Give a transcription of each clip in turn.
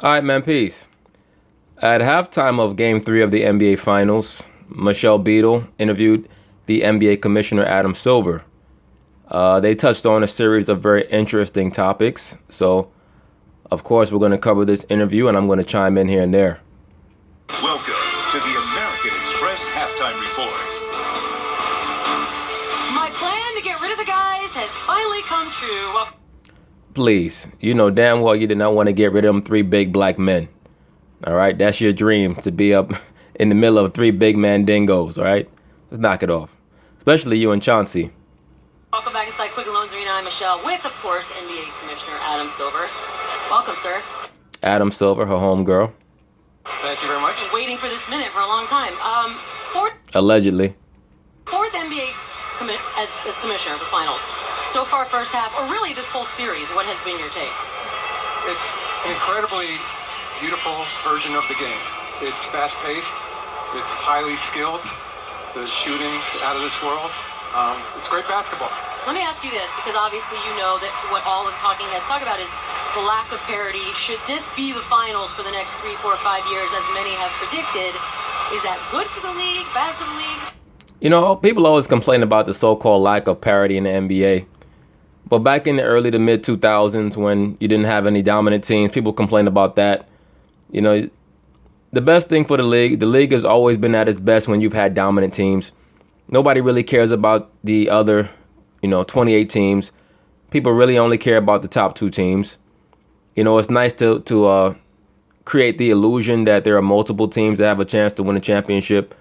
All right, man, peace. At halftime of Game 3 of the NBA Finals, Michelle Beadle interviewed the NBA Commissioner Adam Silver. They touched on a series of very interesting topics. So, of course, we're going to cover this interview, and I'm going to chime in here and there. Welcome to the American Express Halftime Report. My plan to get rid of the guys has finally come true. Please, you know damn well you did not want to get rid of them three big black men. All right, that's your dream, to be up in the middle of three big mandingos. All right, let's knock it off. Especially you and Chauncey. Welcome back inside Quicken Loans Arena. I'm Michelle with, of course, NBA Commissioner Adam Silver. Welcome, sir. Adam Silver, her homegirl. Thank you very much. Been waiting for this minute for a long time. Allegedly. Fourth NBA as commissioner of the finals. So far, first half, or really this whole series, what has been your take? It's an incredibly beautiful version of the game. It's fast-paced. It's highly skilled. The shooting's out of this world. It's great basketball. Let me ask you this, because obviously you know that what all of the talking heads talk about is the lack of parity. Should this be the finals for the next 3, 4, 5 years, as many have predicted? Is that good for the league, bad for the league? You know, people always complain about the so-called lack of parity in the NBA. But back in the early to mid 2000s, when you didn't have any dominant teams, people complained about that. You know, the best thing for the league has always been at its best when you've had dominant teams. Nobody really cares about the other, 28 teams. People really only care about the top two teams. You know, it's nice to create the illusion that there are multiple teams that have a chance to win a championship.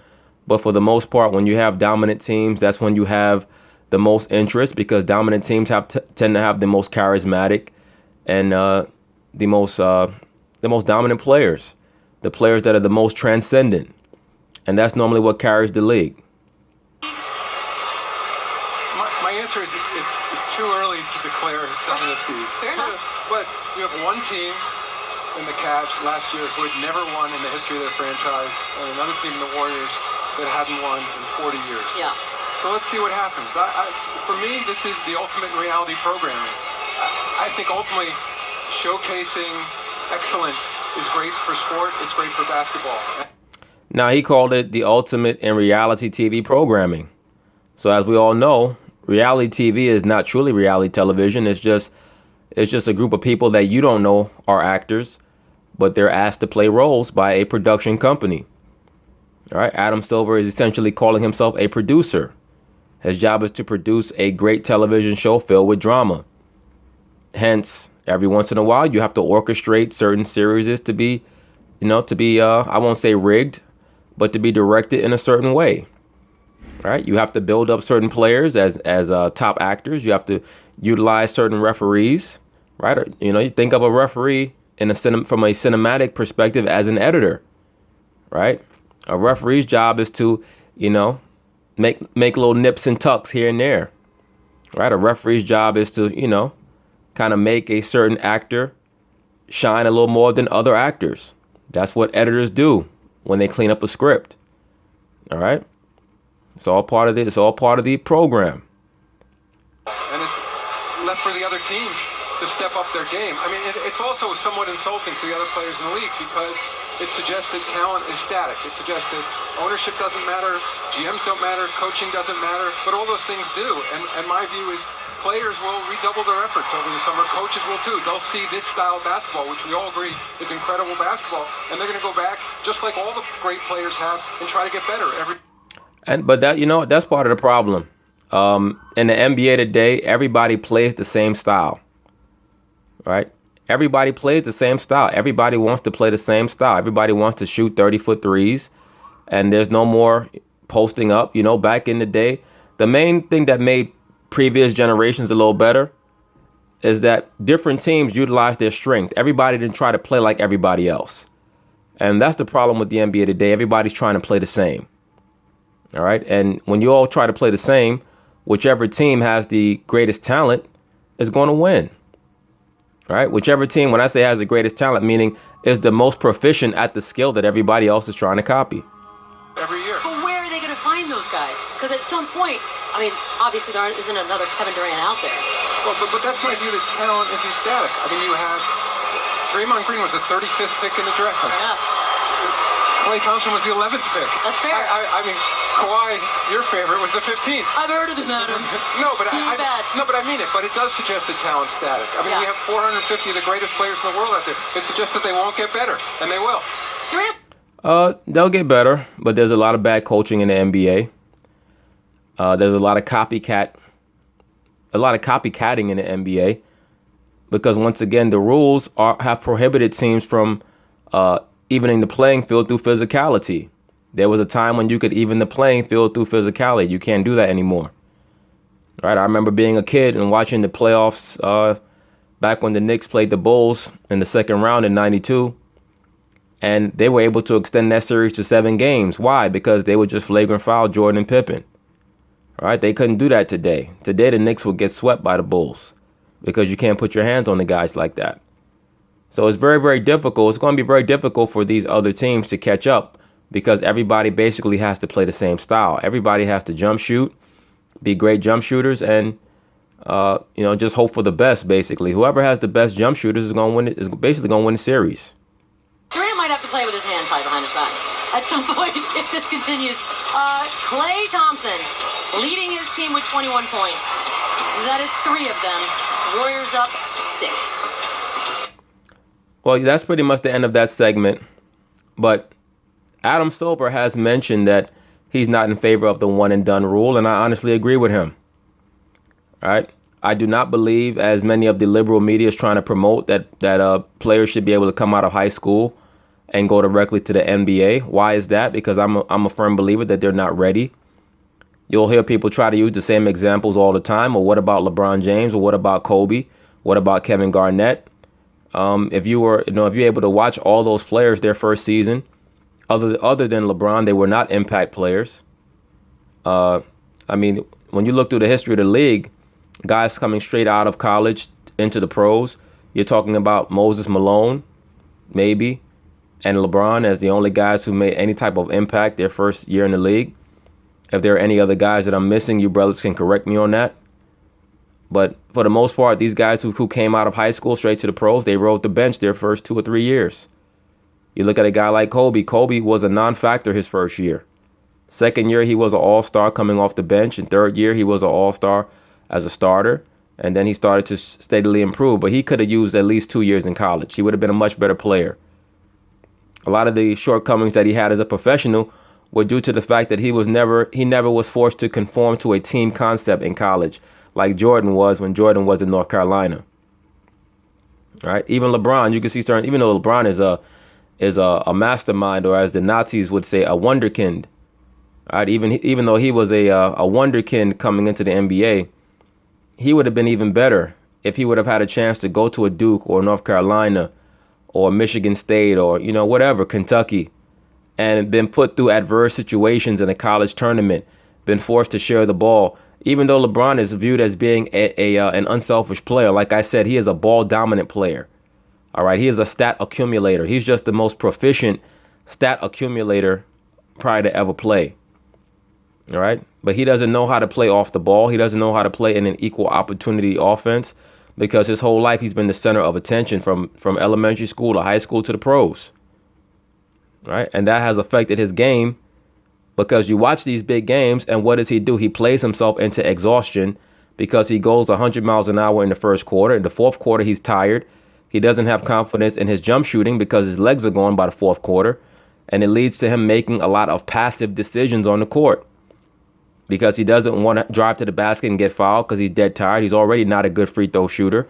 But for the most part, when you have dominant teams, that's when you have the most interest, because dominant teams tend to have the most charismatic and the most dominant players, the players that are the most transcendent, and that's normally what carries the league. My answer is it's too early to declare dynasties. Fair enough. But you have one team in the Cavs last year who had never won in the history of their franchise, and another team in the Warriors that hadn't won in 40 years. Yeah. So let's see what happens. For me, this is the ultimate reality programming. I think ultimately showcasing excellence is great for sport. It's great for basketball. Now, he called it the ultimate in reality TV programming. So as we all know, reality TV is not truly reality television. It's just a group of people that you don't know are actors, but they're asked to play roles by a production company. All right, Adam Silver is essentially calling himself a producer. His job is to produce a great television show filled with drama. Hence, every once in a while, you have to orchestrate certain series to be, I won't say rigged, but to be directed in a certain way. Right? You have to build up certain players as top actors. You have to utilize certain referees. Right? Or, you think of a referee from a cinematic perspective as an editor. Right? A referee's job is to, make little nips and tucks here and there, right? A referee's job is to, kind of make a certain actor shine a little more than other actors. That's what editors do when they clean up a script. All right. It's all part of the program. And it's left for the other team to step up their game. I mean, it's also somewhat insulting to the other players in the league, because it suggests that talent is static. It suggests that ownership doesn't matter, GMs don't matter, coaching doesn't matter, but all those things do. And my view is players will redouble their efforts over the summer. Coaches will too. They'll see this style of basketball, which we all agree is incredible basketball, and they're going to go back, just like all the great players have, and try to get better But that's part of the problem. In the NBA today, everybody plays the same style. Right? Everybody plays the same style. Everybody wants to play the same style. Everybody wants to shoot 30-foot threes, and there's no more posting up. Back in the day, the main thing that made previous generations a little better is that different teams utilized their strength. Everybody didn't try to play like everybody else. And that's the problem with the NBA today. Everybody's trying to play the same. All right. And when you all try to play the same, whichever team has the greatest talent is going to win. All right. Whichever team, when I say has the greatest talent, meaning is the most proficient at the skill that everybody else is trying to copy. every year. But where are they going to find those guys? Because at some point, obviously there isn't another Kevin Durant out there. Well, but that's my view that talent isn't static. You have Draymond Green was the 35th pick in the draft. Yeah. Klay Thompson was the 11th pick. That's fair. I mean, Kawhi, your favorite, was the 15th. I've heard of him, Adam. No, but He's bad. I mean it. But it does suggest that talent's static. I mean, we have 450 of the greatest players in the world out there. It suggests that they won't get better, and they will. They'll get better, but there's a lot of bad coaching in the NBA. There's a lot of copycatting in the NBA, because once again, the rules have prohibited teams from evening the playing field through physicality. There was a time when you could even the playing field through physicality. You can't do that anymore. Right? I remember being a kid and watching the playoffs back when the Knicks played the Bulls in the second round in '92. And they were able to extend that series to 7 games. Why? Because they would just flagrant foul Jordan and Pippen. All right? They couldn't do that today. Today, the Knicks would get swept by the Bulls because you can't put your hands on the guys like that. So it's very, very difficult. It's going to be very difficult for these other teams to catch up because everybody basically has to play the same style. Everybody has to jump shoot, be great jump shooters, and just hope for the best, basically. Whoever has the best jump shooters is going to win. Is basically going to win the series. Durant might have to play with his hand tied behind his back at some point if this continues. Klay Thompson leading his team with 21 points. That is 3 of them. Warriors up 6. Well, that's pretty much the end of that segment. But Adam Silver has mentioned that he's not in favor of the one and done rule, and I honestly agree with him. All right. I do not believe, as many of the liberal media is trying to promote, that players should be able to come out of high school and go directly to the NBA. Why is that? Because I'm a firm believer that they're not ready. You'll hear people try to use the same examples all the time. Or what about LeBron James? Or what about Kobe? What about Kevin Garnett? If you're able to watch all those players their first season, other than LeBron, they were not impact players. I mean, when you look through the history of the league, guys coming straight out of college into the pros, you're talking about Moses Malone, maybe, and LeBron as the only guys who made any type of impact their first year in the league. If there are any other guys that I'm missing, you brothers can correct me on that. But for the most part, these guys who came out of high school straight to the pros, they rode the bench their first 2 or 3 years. You look at a guy like Kobe. Kobe was a non-factor his first year. Second year, he was an all-star coming off the bench. And third year, he was an all-star as a starter. And then he started to steadily improve. But he could have used at least 2 years in college. He would have been a much better player. A lot of the shortcomings that he had as a professional were due to the fact that he never was forced to conform to a team concept in college like Jordan was when Jordan was in North Carolina. All right? Even LeBron, you can see even though LeBron is a mastermind, or as the Nazis would say, a wunderkind. All right? Even though he was a wunderkind coming into the NBA, he would have been even better if he would have had a chance to go to a Duke or North Carolina or Michigan State or, whatever, Kentucky, and been put through adverse situations in a college tournament, been forced to share the ball. Even though LeBron is viewed as being an unselfish player, like I said, he is a ball-dominant player. All right, he is a stat accumulator. He's just the most proficient stat accumulator probably to ever play. All right, but he doesn't know how to play off the ball. He doesn't know how to play in an equal opportunity offense because his whole life he's been the center of attention from elementary school to high school to the pros. All right, and that has affected his game because you watch these big games and what does he do? He plays himself into exhaustion because he goes 100 miles an hour in the first quarter. In the fourth quarter, he's tired. He doesn't have confidence in his jump shooting because his legs are gone by the fourth quarter. And it leads to him making a lot of passive decisions on the court because he doesn't want to drive to the basket and get fouled because he's dead tired. He's already not a good free throw shooter.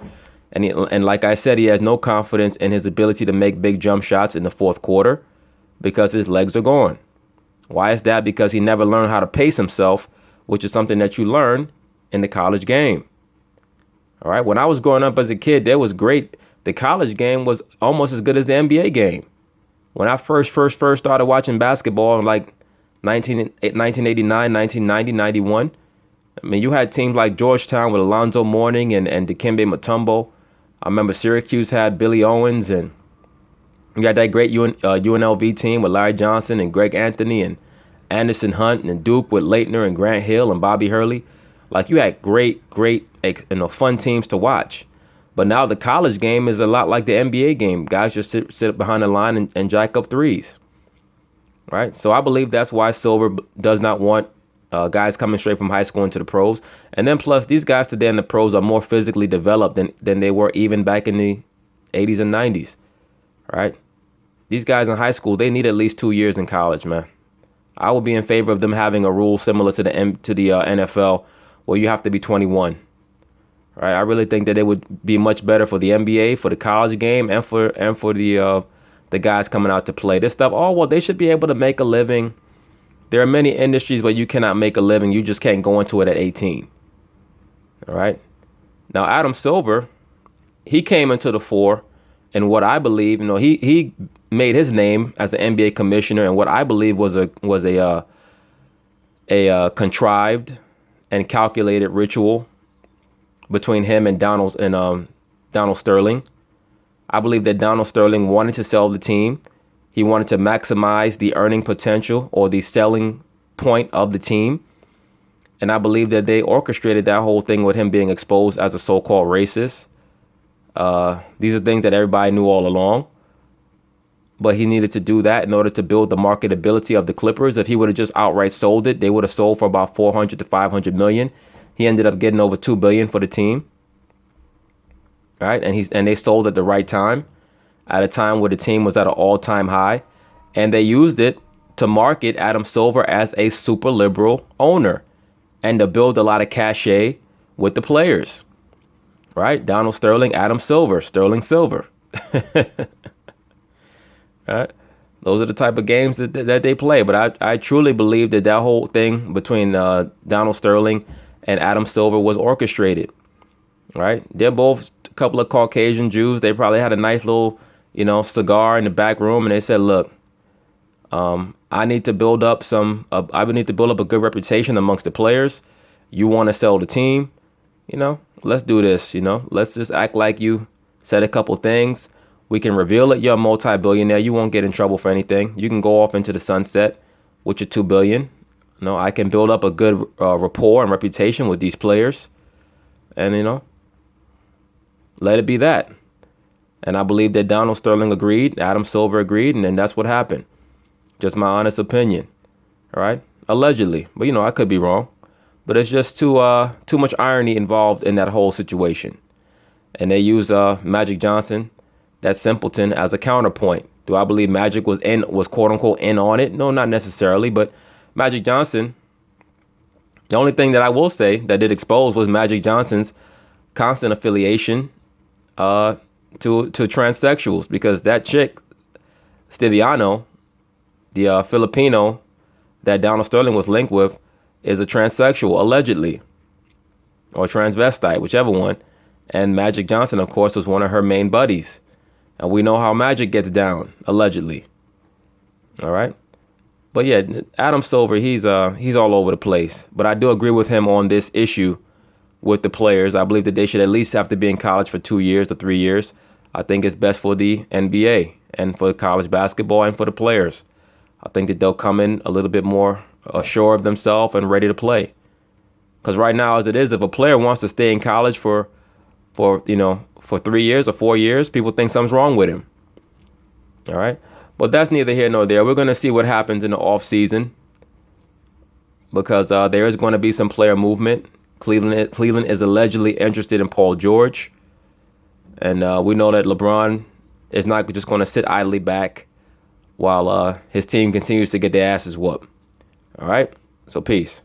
And like I said, he has no confidence in his ability to make big jump shots in the fourth quarter because his legs are gone. Why is that? Because he never learned how to pace himself, which is something that you learn in the college game. All right. When I was growing up as a kid, that was great. The college game was almost as good as the NBA game. When I first started watching basketball in like 1989, 1990, 91, I mean, you had teams like Georgetown with Alonzo Mourning and Dikembe Mutombo. I remember Syracuse had Billy Owens, and you had that great UNLV team with Larry Johnson and Greg Anthony and Anderson Hunt, and Duke with Leitner and Grant Hill and Bobby Hurley. Like, you had great, fun teams to watch. But now the college game is a lot like the NBA game. Guys just sit behind the line and jack up threes, right? So I believe that's why Silver does not want guys coming straight from high school into the pros. And then plus, these guys today in the pros are more physically developed than they were even back in the 80s and 90s, right? These guys in high school, they need at least 2 years in college, man. I would be in favor of them having a rule similar to the NFL where you have to be 21. Right? I really think that it would be much better for the NBA, for the college game, and for the guys coming out to play this stuff. Oh, well, they should be able to make a living. There are many industries where you cannot make a living. You just can't go into it at 18. All right. Now, Adam Silver, he came into the fore, and what I believe, he made his name as an NBA commissioner, and what I believe was a contrived and calculated ritual between him and Donald Sterling. I believe that Donald Sterling wanted to sell the team. He wanted to maximize the earning potential or the selling point of the team. And I believe that they orchestrated that whole thing with him being exposed as a so-called racist. These are things that everybody knew all along. But he needed to do that in order to build the marketability of the Clippers. If he would have just outright sold it, they would have sold for about 400 to 500 million. He ended up getting over $2 billion for the team. Right? And they sold at the right time, at a time where the team was at an all-time high. And they used it to market Adam Silver as a super liberal owner and to build a lot of cachet with the players. Right? Donald Sterling, Adam Silver, Sterling Silver. Right? Those are the type of games that they play. But I truly believe that whole thing between Donald Sterling and Adam Silver was orchestrated. Right? They're both a couple of Caucasian Jews. They probably had a nice little, cigar in the back room, and they said, "Look, I need to build up I need to build up a good reputation amongst the players. You want to sell the team, let's do this. Let's just act like you said a couple things. We can reveal that you're a multi-billionaire. You won't get in trouble for anything. You can go off into the sunset with your $2 billion. I can build up a good rapport and reputation with these players, and let it be that." And I believe that Donald Sterling agreed, Adam Silver agreed, and then that's what happened. Just my honest opinion. All right, allegedly, but I could be wrong. But it's just too much irony involved in that whole situation. And they use Magic Johnson, that simpleton, as a counterpoint. Do I believe Magic was quote unquote in on it? No, not necessarily. But Magic Johnson, the only thing that I will say that did expose was Magic Johnson's constant affiliation to transsexuals, because that chick, Stiviano, the Filipino that Donald Sterling was linked with, is a transsexual, allegedly, or transvestite, whichever one. And Magic Johnson, of course, was one of her main buddies. And we know how Magic gets down, allegedly. All right. But yeah, Adam Silver, he's all over the place. But I do agree with him on this issue with the players. I believe that they should at least have to be in college for 2 years to 3 years. I think it's best for the NBA and for college basketball and for the players. I think that they'll come in a little bit more sure of themselves and ready to play. Because right now, as it is, if a player wants to stay in college for 3 years or 4 years, people think something's wrong with him. All right. But that's neither here nor there. We're going to see what happens in the off season, because there is going to be some player movement. Cleveland is allegedly interested in Paul George. And we know that LeBron is not just going to sit idly back while his team continues to get their asses whooped. All right. So peace.